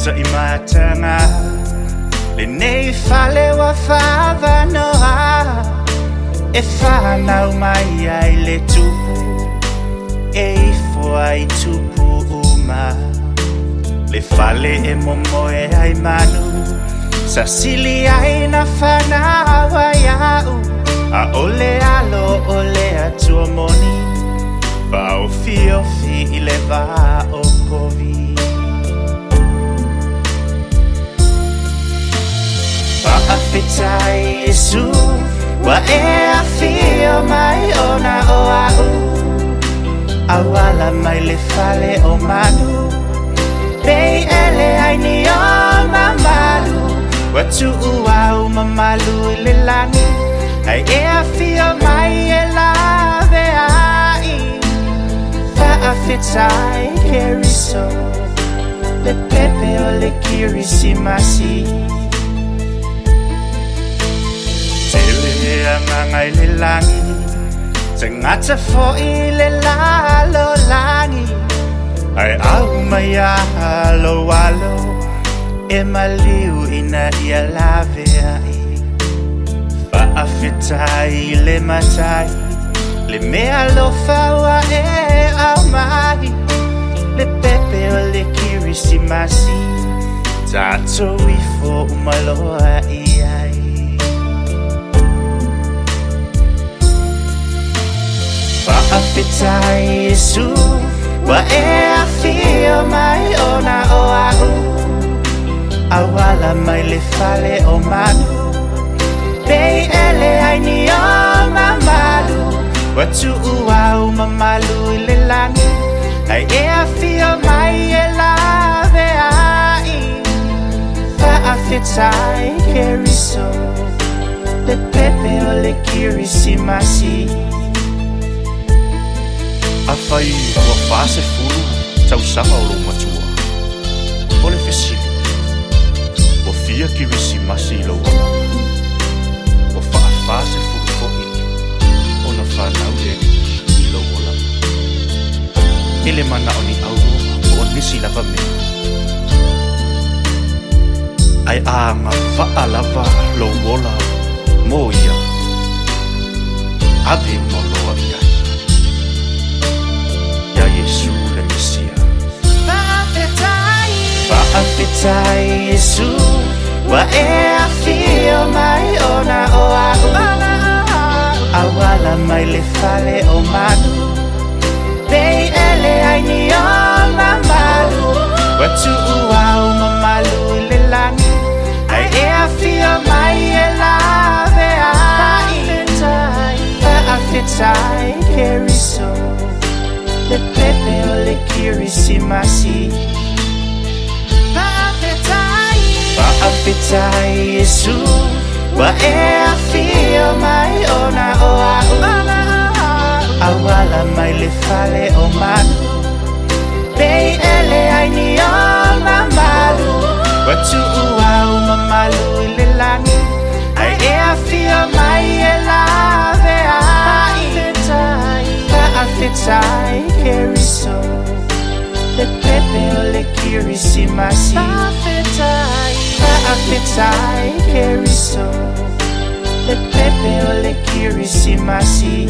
so imatanga le nei fale wa fava noa e fana mai ai le tupu e fo ai tupu uma le fale e momo e ai manu sa sili ai na fana wa yau a ole alo ole a tua moni va o fi ile va o kovi va a fitai Yesu wa e a fio mai ona o au awala mai le fale o manu pei ele ai ni o mamalu wa tu au mamalu le lani ai e a fio mai e la ai fa a fitai keriso le pepe o le kirisi masi ngai le langi te ngata fo i le lalo langi ai au mai a lo walo e maliu ina ia lave ai fa a fitai le matai le mea lo faua e au mai le pepe o le kirisi masi tato i fo umaloa i ai a fitai Yesu wa e a fio mai ona o au awala mai le fale o manu pei ele ai ni o mamalu wa tu au mamalu le lani ai e a fio mai e la ai fa a fitai keriso le pepe o le kirisi masi a fai wa fase fulu tau sanga o lo matua o le fesili wa fia kirisi masi lo wa fase fulu foki o na whanau le i lo ola ele mana o ni au o nisi lava me ai anga wha lava lo ola mo ia ave mo loa ia Yesu le Mesia va a fitai Yesu wa e a fio mai ona o au awala mai le fale o manu pei ele ai ni o mamalu wa tu au mamalu le langi ai e a fio mai e lave ai va a fitai keriso le pepe o le kirisi masi va a fitai Yesu wa e a fio mai ona o au awala mai le fale o manu pei ele ai ni o mamalu wa tu au mamalu le lani ai e a fio mai e lave ai a fitai keriso le pepe o le kirisi masi a fitai keriso le pepe o le kirisi masi